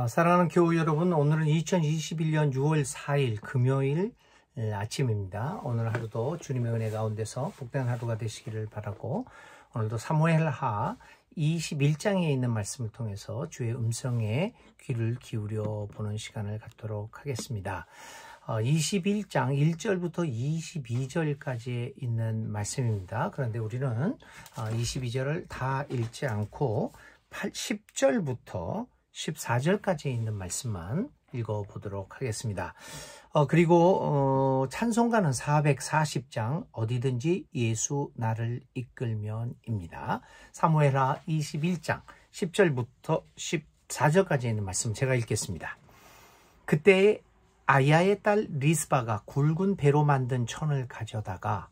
사랑하는 교우 여러분, 오늘은 2021년 6월 4일 금요일 아침입니다. 오늘 하루도 주님의 은혜 가운데서 복된 하루가 되시기를 바라고, 오늘도 사무엘하 21장에 있는 말씀을 통해서 주의 음성에 귀를 기울여 보는 시간을 갖도록 하겠습니다. 21장 1절부터 22절까지 있는 말씀입니다. 그런데 우리는 22절을 다 읽지 않고 10절부터 14절까지 있는 말씀만 읽어보도록 하겠습니다. 그리고 찬송가는 440장 어디든지 예수 나를 이끌면입니다. 사무엘하 21장 10절부터 14절까지 있는 말씀 제가 읽겠습니다. 그때 아야의 딸 리스바가 굵은 배로 만든 천을 가져다가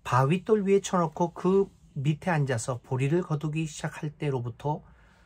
바윗돌 위에 쳐놓고 그 밑에 앉아서 보리를 거두기 시작할 때로부터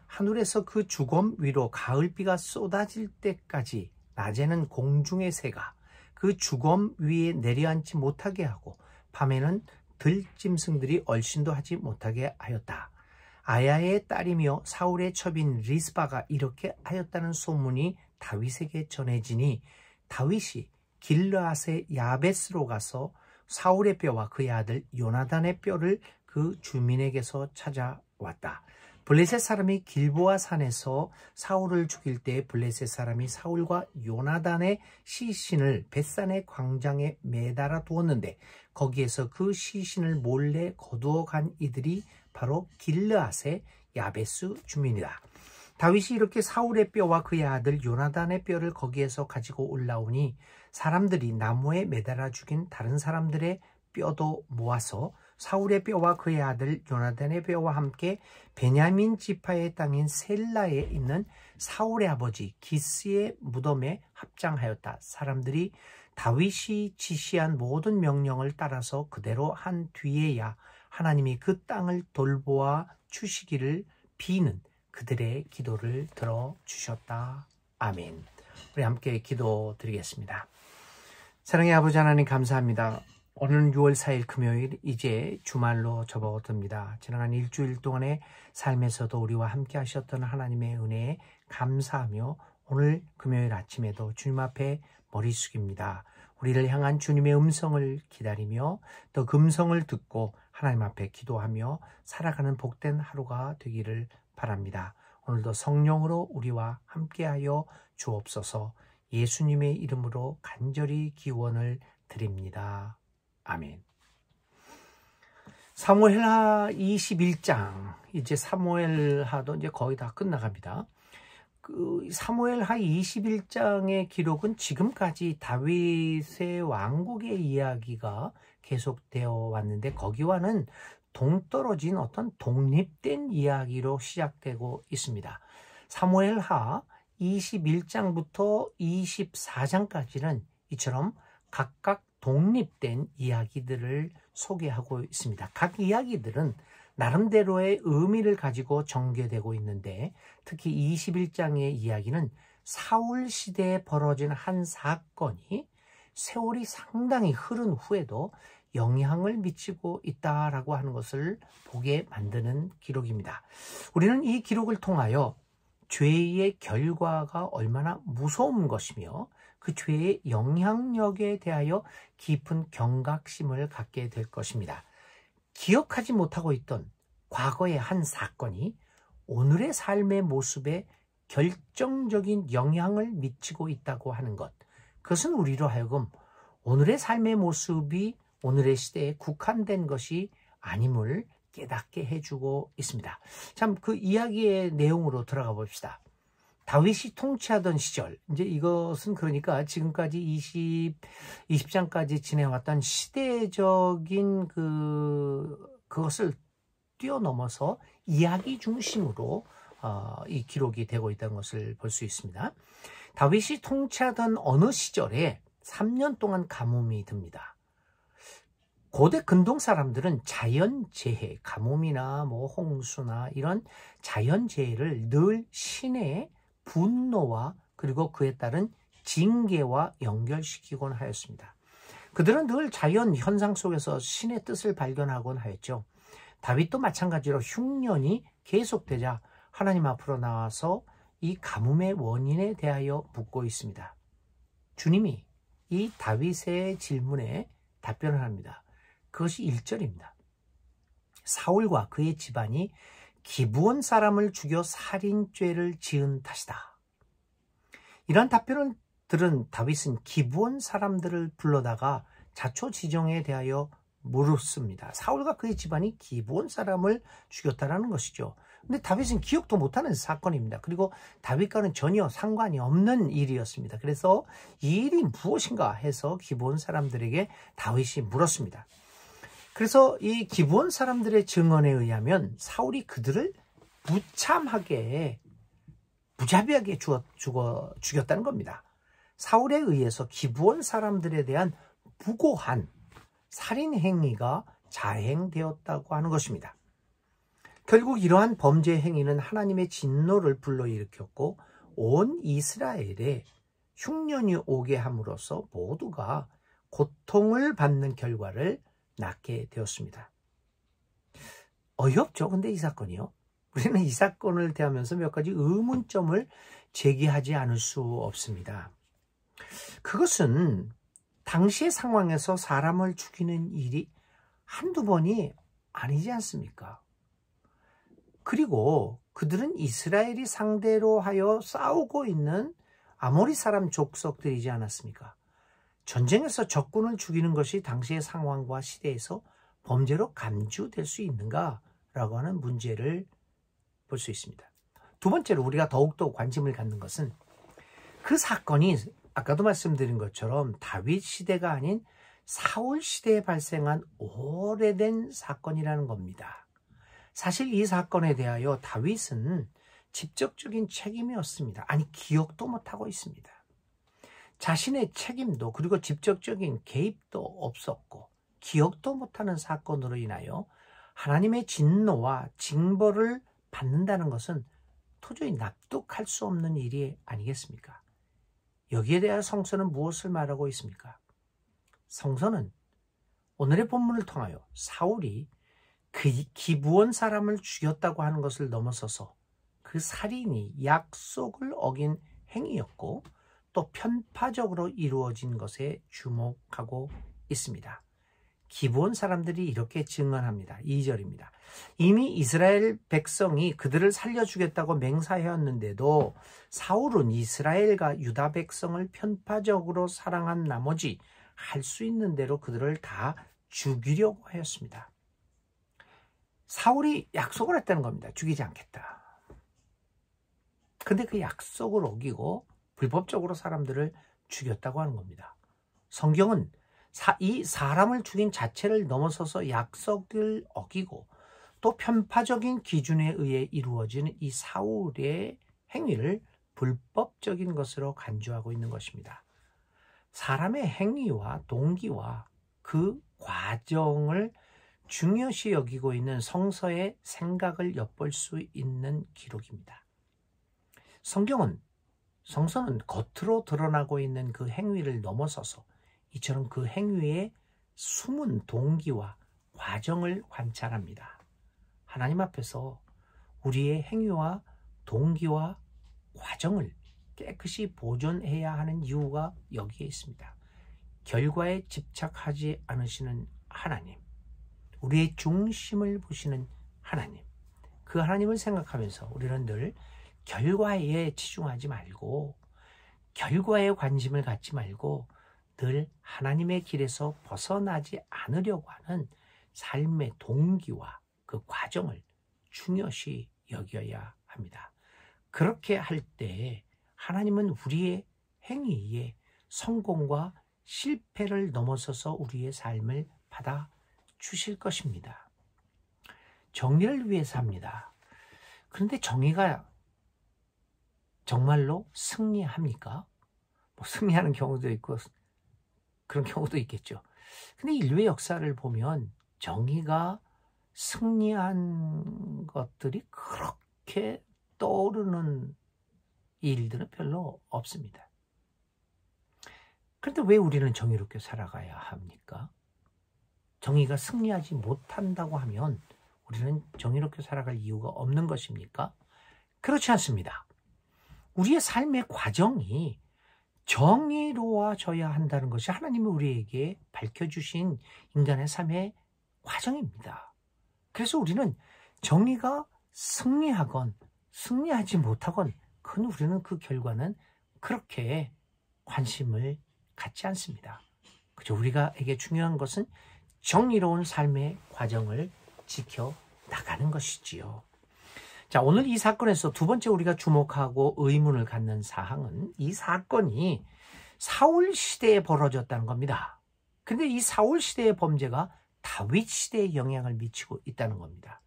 하늘에서 그 주검 위로 가을비가 쏟아질 때까지 낮에는 공중의 새가 그 주검 위에 내려앉지 못하게 하고 밤에는 들짐승들이 얼씬도 하지 못하게 하였다. 아야의 딸이며 사울의 첩인 리스바가 이렇게 하였다는 소문이 다윗에게 전해지니 다윗이 길르앗의 야베스로 가서 사울의 뼈와 그의 아들 요나단의 뼈를 그 주민에게서 찾아왔다. 블레셋 사람이 길보아 산에서 사울을 죽일 때 블레셋 사람이 사울과 요나단의 시신을 벳산의 광장에 매달아 두었는데 거기에서 그 시신을 몰래 거두어 간 이들이 바로 길르앗의 야베스 주민이다. 다윗이 이렇게 사울의 뼈와 그의 아들 요나단의 뼈를 거기에서 가지고 올라오니 사람들이 나무에 매달아 죽인 다른 사람들의 뼈도 모아서 사울의 뼈와 그의 아들 요나단의 뼈와 함께 베냐민 지파의 땅인 셀라에 있는 사울의 아버지 기스의 무덤에 합장하였다. 사람들이 다윗이 지시한 모든 명령을 따라서 그대로 한 뒤에야 하나님이 그 땅을 돌보아 주시기를 비는 그들의 기도를 들어주셨다. 아멘. 우리 함께 기도드리겠습니다. 사랑의 아버지 하나님 감사합니다. 오늘은 6월 4일 금요일, 이제 주말로 접어듭니다. 지나간 일주일 동안의 삶에서도 우리와 함께 하셨던 하나님의 은혜에 감사하며 오늘 금요일 아침에도 주님 앞에 머리 숙입니다. 우리를 향한 주님의 음성을 기다리며 또 그 음성을 듣고 하나님 앞에 기도하며 살아가는 복된 하루가 되기를 바랍니다. 오늘도 성령으로 우리와 함께하여 주옵소서. 예수님의 이름으로 간절히 기원을 드립니다. 아멘. 사무엘하 21장, 이제 사무엘하도 이제 거의 다 끝나갑니다. 그 사무엘하 21장의 기록은 지금까지 다윗의 왕국의 이야기가 계속되어 왔는데 거기와는 동떨어진 어떤 독립된 이야기로 시작되고 있습니다. 사무엘하 21장부터 24장까지는 이처럼 각각 독립된 이야기들을 소개하고 있습니다. 각 이야기들은 나름대로의 의미를 가지고 전개되고 있는데 특히 21장의 이야기는 사울 시대에 벌어진 한 사건이 세월이 상당히 흐른 후에도 영향을 미치고 있다라고 하는 것을 보게 만드는 기록입니다. 우리는 이 기록을 통하여 죄의 결과가 얼마나 무서운 것이며 그 죄의 영향력에 대하여 깊은 경각심을 갖게 될 것입니다. 기억하지 못하고 있던 과거의 한 사건이 오늘의 삶의 모습에 결정적인 영향을 미치고 있다고 하는 것, 그것은 우리로 하여금 오늘의 삶의 모습이 오늘의 시대에 국한된 것이 아님을 깨닫게 해주고 있습니다. 참, 그 이야기의 내용으로 들어가 봅시다. 다윗이 통치하던 시절, 이제 이것은 그러니까 지금까지 20장까지 지내왔던 시대적인 그것을 뛰어넘어서 이야기 중심으로 이 기록이 되고 있다는 것을 볼 수 있습니다. 다윗이 통치하던 어느 시절에 3년 동안 가뭄이 듭니다. 고대 근동 사람들은 자연재해, 가뭄이나 홍수나 이런 자연재해를 늘 신의 분노와 그리고 그에 따른 징계와 연결시키곤 하였습니다. 그들은 늘 자연 현상 속에서 신의 뜻을 발견하곤 하였죠. 다윗도 마찬가지로 흉년이 계속되자 하나님 앞으로 나와서 이 가뭄의 원인에 대하여 묻고 있습니다. 주님이 이 다윗의 질문에 답변을 합니다. 그것이 1절입니다. 사울과 그의 집안이 기브온 사람을 죽여 살인죄를 지은 탓이다. 이런 답변을 들은 다윗은 기브온 사람들을 불러다가 자초지종에 대하여 물었습니다. 사울과 그의 집안이 기브온 사람을 죽였다라는 것이죠. 근데 다윗은 기억도 못하는 사건입니다. 그리고 다윗과는 전혀 상관이 없는 일이었습니다. 그래서 이 일이 무엇인가 해서 기브온 사람들에게 다윗이 물었습니다. 그래서 이 기브온 사람들의 증언에 의하면 사울이 그들을 무참하게 무자비하게 죽였다는 겁니다. 사울에 의해서 기브온 사람들에 대한 무고한 살인 행위가 자행되었다고 하는 것입니다. 결국 이러한 범죄 행위는 하나님의 진노를 불러일으켰고 온 이스라엘에 흉년이 오게 함으로써 모두가 고통을 받는 결과를 낳게 되었습니다. 어이없죠. 근데 이 사건이요. 우리는 이 사건을 대하면서 몇 가지 의문점을 제기하지 않을 수 없습니다. 그것은 당시의 상황에서 사람을 죽이는 일이 한두 번이 아니지 않습니까? 그리고 그들은 이스라엘이 상대로 하여 싸우고 있는 아모리 사람 족속들이지 않았습니까? 전쟁에서 적군을 죽이는 것이 당시의 상황과 시대에서 범죄로 감주될 수 있는가라고 하는 문제를 볼 수 있습니다. 두 번째로 우리가 더욱더 관심을 갖는 것은 그 사건이 아까도 말씀드린 것처럼 다윗 시대가 아닌 사울 시대에 발생한 오래된 사건이라는 겁니다. 사실 이 사건에 대하여 다윗은 직접적인 책임이 없습니다. 아니, 기억도 못하고 있습니다. 자신의 책임도 그리고 직접적인 개입도 없었고 기억도 못하는 사건으로 인하여 하나님의 진노와 징벌을 받는다는 것은 도저히 납득할 수 없는 일이 아니겠습니까? 여기에 대하여 성서는 무엇을 말하고 있습니까? 성서는 오늘의 본문을 통하여 사울이 그 기브온 사람을 죽였다고 하는 것을 넘어서서 그 살인이 약속을 어긴 행위였고 또 편파적으로 이루어진 것에 주목하고 있습니다. 기브온 사람들이 이렇게 증언합니다. 2절입니다. 이미 이스라엘 백성이 그들을 살려주겠다고 맹세하였는데도 사울은 이스라엘과 유다 백성을 편파적으로 사랑한 나머지 할 수 있는 대로 그들을 다 죽이려고 하였습니다. 사울이 약속을 했다는 겁니다. 죽이지 않겠다. 근데 그 약속을 어기고 불법적으로 사람들을 죽였다고 하는 겁니다. 성경은 이 사람을 죽인 자체를 넘어서서 약속을 어기고 또 편파적인 기준에 의해 이루어진 이 사울의 행위를 불법적인 것으로 간주하고 있는 것입니다. 사람의 행위와 동기와 그 과정을 중요시 여기고 있는 성서의 생각을 엿볼 수 있는 기록입니다. 성서는 겉으로 드러나고 있는 그 행위를 넘어서서 이처럼 그 행위의 숨은 동기와 과정을 관찰합니다. 하나님 앞에서 우리의 행위와 동기와 과정을 깨끗이 보존해야 하는 이유가 여기에 있습니다. 결과에 집착하지 않으시는 하나님, 우리의 중심을 보시는 하나님, 그 하나님을 생각하면서 우리는 늘 결과에 치중하지 말고 결과에 관심을 갖지 말고 늘 하나님의 길에서 벗어나지 않으려고 하는 삶의 동기와 그 과정을 중요시 여겨야 합니다. 그렇게 할 때 하나님은 우리의 행위에 성공과 실패를 넘어서서 우리의 삶을 받아 주실 것입니다. 정의를 위해서 합니다. 그런데 정의가 정말로 승리합니까? 승리하는 경우도 있고 그런 경우도 있겠죠. 근데 인류의 역사를 보면 정의가 승리한 것들이 그렇게 떠오르는 일들은 별로 없습니다. 그런데 왜 우리는 정의롭게 살아가야 합니까? 정의가 승리하지 못한다고 하면 우리는 정의롭게 살아갈 이유가 없는 것입니까? 그렇지 않습니다. 우리의 삶의 과정이 정의로워져야 한다는 것이 하나님이 우리에게 밝혀주신 인간의 삶의 과정입니다. 그래서 우리는 정의가 승리하건 승리하지 못하건 우리는 그 결과는 그렇게 관심을 갖지 않습니다. 그저 우리가에게 중요한 것은 정의로운 삶의 과정을 지켜나가는 것이지요. 자, 오늘 이 사건에서 두 번째 우리가 주목하고 의문을 갖는 사항은 이 사건이 사울 시대에 벌어졌다는 겁니다. 근데 이 사울 시대의 범죄가 다윗 시대에 영향을 미치고 있다는 겁니다.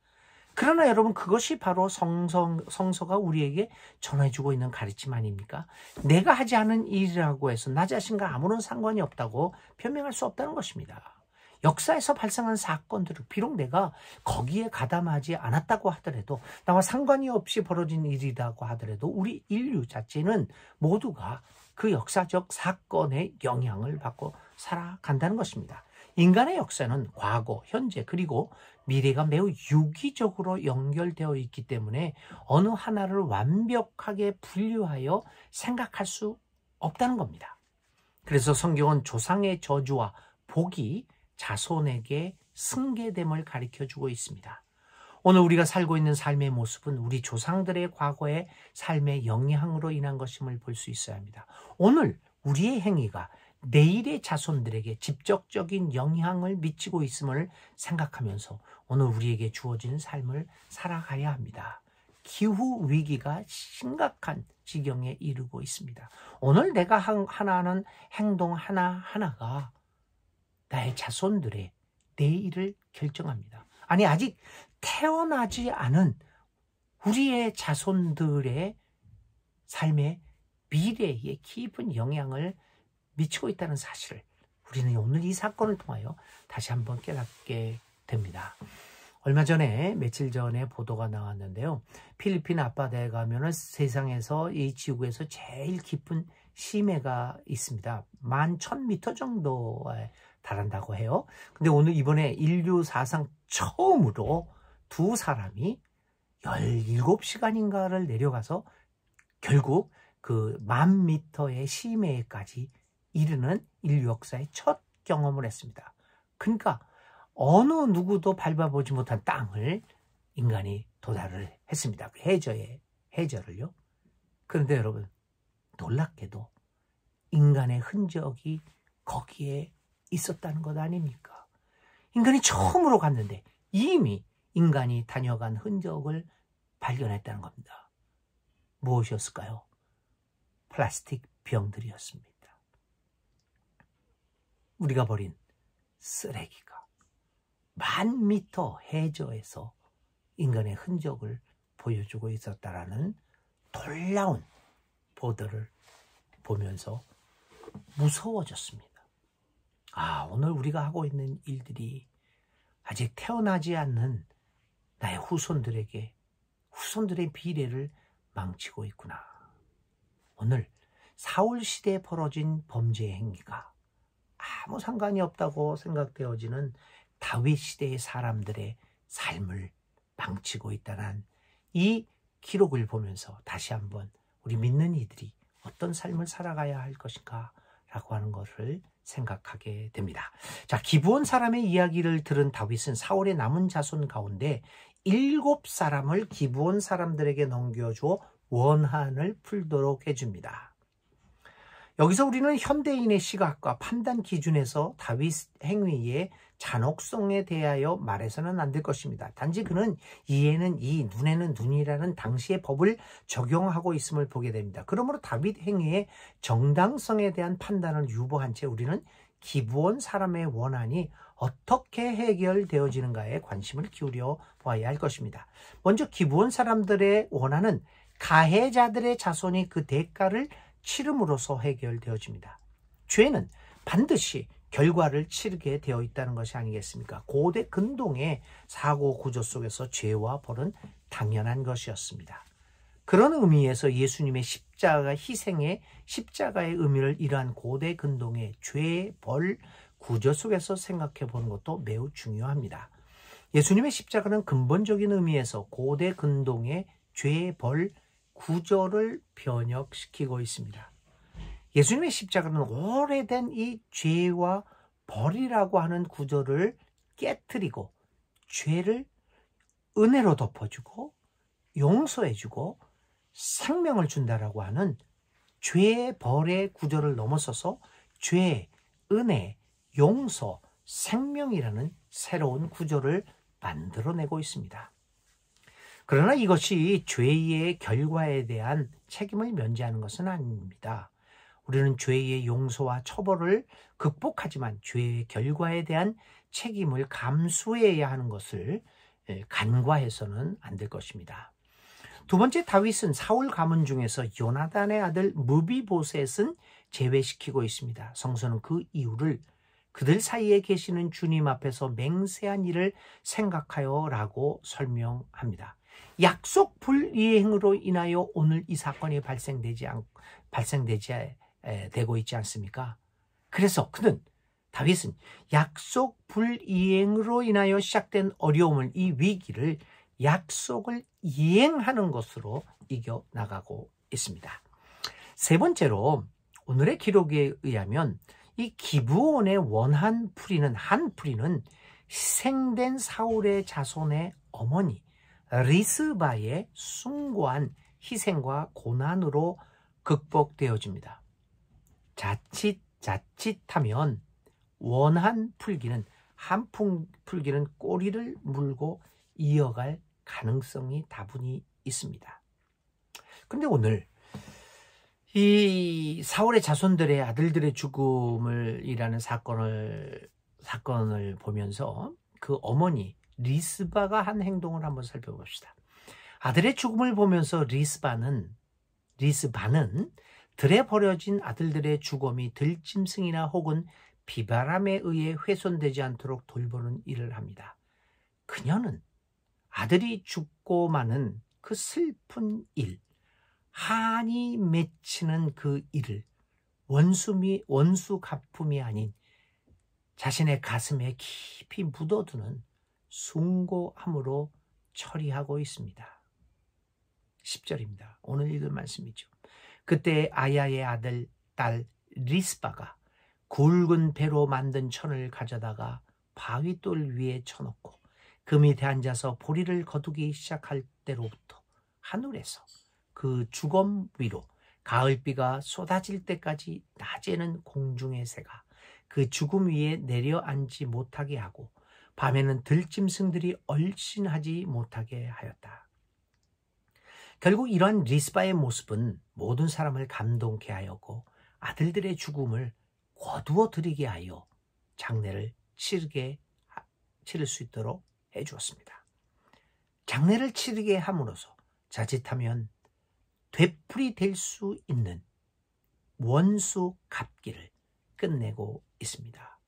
그러나 여러분, 그것이 바로 성서가 우리에게 전해주고 있는 가르침 아닙니까? 내가 하지 않은 일이라고 해서 나 자신과 아무런 상관이 없다고 변명할 수 없다는 것입니다. 역사에서 발생한 사건들을 비록 내가 거기에 가담하지 않았다고 하더라도, 나와 상관이 없이 벌어진 일이라고 하더라도 우리 인류 자체는 모두가 그 역사적 사건의 영향을 받고 살아간다는 것입니다. 인간의 역사는 과거, 현재, 그리고 미래가 매우 유기적으로 연결되어 있기 때문에 어느 하나를 완벽하게 분류하여 생각할 수 없다는 겁니다. 그래서 성경은 조상의 저주와 복이 자손에게 승계됨을 가르쳐주고 있습니다. 오늘 우리가 살고 있는 삶의 모습은 우리 조상들의 과거의 삶의 영향으로 인한 것임을 볼 수 있어야 합니다. 오늘 우리의 행위가 내일의 자손들에게 직접적인 영향을 미치고 있음을 생각하면서 오늘 우리에게 주어진 삶을 살아가야 합니다. 기후 위기가 심각한 지경에 이르고 있습니다. 오늘 내가 하는 행동 하나하나가 나의 자손들의 내일을 결정합니다. 아니, 아직 태어나지 않은 우리의 자손들의 삶의 미래에 깊은 영향을 미치고 있다는 사실을 우리는 오늘 이 사건을 통하여 다시 한번 깨닫게 됩니다. 얼마 전에, 며칠 전에 보도가 나왔는데요. 필리핀 앞바다에 가면은 세상에서, 이 지구에서 제일 깊은 심해가 있습니다. 11,000m 정도에 달한다고 해요. 근데 오늘 이번에 인류 사상 처음으로 두 사람이 17시간인가를 내려가서 결국 그 10,000m의 심해까지 이르는 인류 역사의 첫 경험을 했습니다. 그러니까 어느 누구도 밟아보지 못한 땅을 인간이 도달을 했습니다. 해저를요. 그런데 여러분, 놀랍게도 인간의 흔적이 거기에 있었다는 것 아닙니까? 인간이 처음으로 갔는데 이미 인간이 다녀간 흔적을 발견했다는 겁니다. 무엇이었을까요? 플라스틱 병들이었습니다. 우리가 버린 쓰레기가 10,000m 해저에서 인간의 흔적을 보여주고 있었다라는 놀라운 보도를 보면서 무서워졌습니다. 오늘 우리가 하고 있는 일들이 아직 태어나지 않는 나의 후손들의 미래를 망치고 있구나. 오늘 사울 시대에 벌어진 범죄 행위가 아무 상관이 없다고 생각되어지는 다윗 시대의 사람들의 삶을 망치고 있다는 이 기록을 보면서 다시 한번 우리 믿는 이들이 어떤 삶을 살아가야 할 것인가 라고 하는 것을 생각하게 됩니다. 자, 기브온 사람의 이야기를 들은 다윗은 사울의 남은 자손 가운데 7사람을 기브온 사람들에게 넘겨주어 원한을 풀도록 해줍니다. 여기서 우리는 현대인의 시각과 판단 기준에서 다윗 행위의 잔혹성에 대하여 말해서는 안 될 것입니다. 단지 그는 이에는 이, 눈에는 눈이라는 당시의 법을 적용하고 있음을 보게 됩니다. 그러므로 다윗 행위의 정당성에 대한 판단을 유보한 채 우리는 기브온 사람의 원한이 어떻게 해결되어지는가에 관심을 기울여 보아야 할 것입니다. 먼저 기브온 사람들의 원한은 가해자들의 자손이 그 대가를 치름으로써 해결되어집니다. 죄는 반드시 결과를 치르게 되어 있다는 것이 아니겠습니까? 고대 근동의 사고 구조 속에서 죄와 벌은 당연한 것이었습니다. 그런 의미에서 예수님의 십자가 희생의 십자가의 의미를 이러한 고대 근동의 죄, 벌 구조 속에서 생각해 보는 것도 매우 중요합니다. 예수님의 십자가는 근본적인 의미에서 고대 근동의 죄, 벌 구조를 변혁시키고 있습니다. 예수님의 십자가는 오래된 이 죄와 벌이라고 하는 구조를 깨트리고 죄를 은혜로 덮어주고 용서해주고 생명을 준다라고 하는 죄의 벌의 구조를 넘어서서 죄, 은혜, 용서, 생명이라는 새로운 구조를 만들어내고 있습니다. 그러나 이것이 죄의 결과에 대한 책임을 면제하는 것은 아닙니다. 우리는 죄의 용서와 처벌을 극복하지만 죄의 결과에 대한 책임을 감수해야 하는 것을 간과해서는 안 될 것입니다. 두 번째, 다윗은 사울 가문 중에서 요나단의 아들 무비보셋은 제외시키고 있습니다. 성서는 그 이유를 그들 사이에 계시는 주님 앞에서 맹세한 일을 생각하여 라고 설명합니다. 약속 불이행으로 인하여 오늘 이 사건이 되고 있지 않습니까? 그래서 다윗은 약속 불이행으로 인하여 시작된 어려움을, 이 위기를 약속을 이행하는 것으로 이겨나가고 있습니다. 세 번째로 오늘의 기록에 의하면 이 기브온의 한 풀이는 희생된 사울의 자손의 어머니 리스바의 숭고한 희생과 고난으로 극복되어집니다. 자칫하면 원한 풀기는 풀기는 꼬리를 물고 이어갈 가능성이 다분히 있습니다. 그런데 오늘 이 사울의 자손들의 아들들의 죽음이라는 사건을 보면서 그 어머니 리스바가 한 행동을 한번 살펴봅시다. 아들의 죽음을 보면서 리스바는 들에 버려진 아들들의 죽음이 들짐승이나 혹은 비바람에 의해 훼손되지 않도록 돌보는 일을 합니다. 그녀는 아들이 죽고 마는 그 슬픈 일, 한이 맺히는 그 일을 원수 갚음이 아닌 자신의 가슴에 깊이 묻어두는 숭고함으로 처리하고 있습니다. 10절입니다. 오늘 읽을 말씀이죠. 그때 아야의 딸 리스바가 굵은 배로 만든 천을 가져다가 바위돌 위에 쳐놓고 그 밑에 앉아서 보리를 거두기 시작할 때로부터 하늘에서 그 주검 위로 가을비가 쏟아질 때까지 낮에는 공중의 새가 그 죽음 위에 내려앉지 못하게 하고 밤에는 들짐승들이 얼씬하지 못하게 하였다. 결국 이러한 리스바의 모습은 모든 사람을 감동케 하였고 아들들의 죽음을 거두어 들이게 하여 장례를 치를 수 있도록 해주었습니다. 장례를 치르게 함으로써 자칫하면 되풀이 될 수 있는 원수 갚기를 끝내고 있습니다.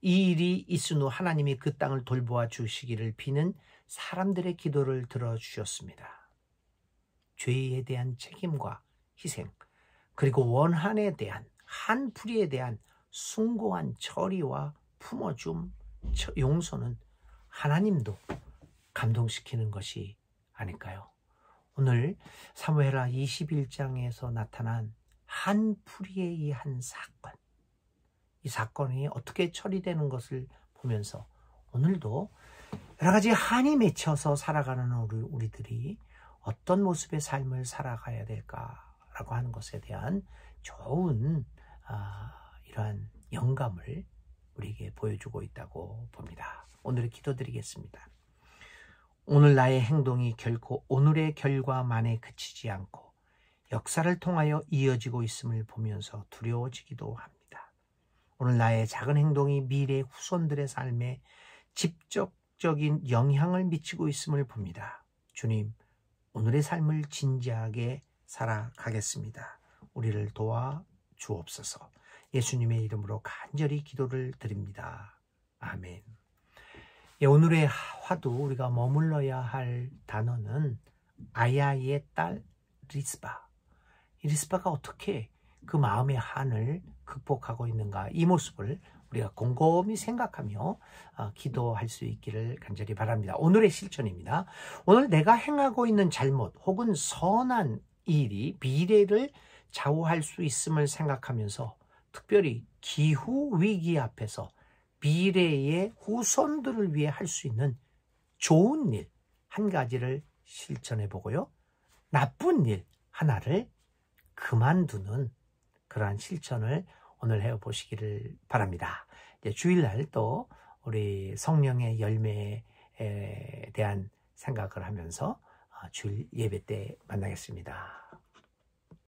이 일이 있은 후 하나님이 그 땅을 돌보아 주시기를 비는 사람들의 기도를 들어주셨습니다. 죄에 대한 책임과 희생, 그리고 원한에 대한 한풀이에 대한 숭고한 처리와 품어줌, 용서는 하나님도 감동시키는 것이 아닐까요? 오늘 사무엘하 21장에서 나타난 한풀이의 이 한 사건, 이 사건이 어떻게 처리되는 것을 보면서 오늘도 여러 가지 한이 맺혀서 살아가는 우리들이 어떤 모습의 삶을 살아가야 될까라고 하는 것에 대한 좋은 이러한 영감을 우리에게 보여주고 있다고 봅니다. 오늘의 기도드리겠습니다. 오늘 나의 행동이 결코 오늘의 결과만에 그치지 않고 역사를 통하여 이어지고 있음을 보면서 두려워지기도 합니다. 오늘 나의 작은 행동이 미래 후손들의 삶에 직접적인 영향을 미치고 있음을 봅니다. 주님, 오늘의 삶을 진지하게 살아가겠습니다. 우리를 도와 주옵소서. 예수님의 이름으로 간절히 기도를 드립니다. 아멘. 오늘의 화두, 우리가 머물러야 할 단어는 아야의 딸 리스바. 이 리스바가 어떻게 그 마음의 한을 극복하고 있는가, 이 모습을 우리가 곰곰이 생각하며 기도할 수 있기를 간절히 바랍니다. 오늘의 실천입니다. 오늘 내가 행하고 있는 잘못 혹은 선한 일이 미래를 좌우할 수 있음을 생각하면서 특별히 기후 위기 앞에서 미래의 후손들을 위해 할 수 있는 좋은 일 한 가지를 실천해 보고요. 나쁜 일 하나를 그만두는 그러한 실천을 오늘 해 보시기를 바랍니다. 이제 주일날 또 우리 성령의 열매에 대한 생각을 하면서 주일 예배 때 만나겠습니다.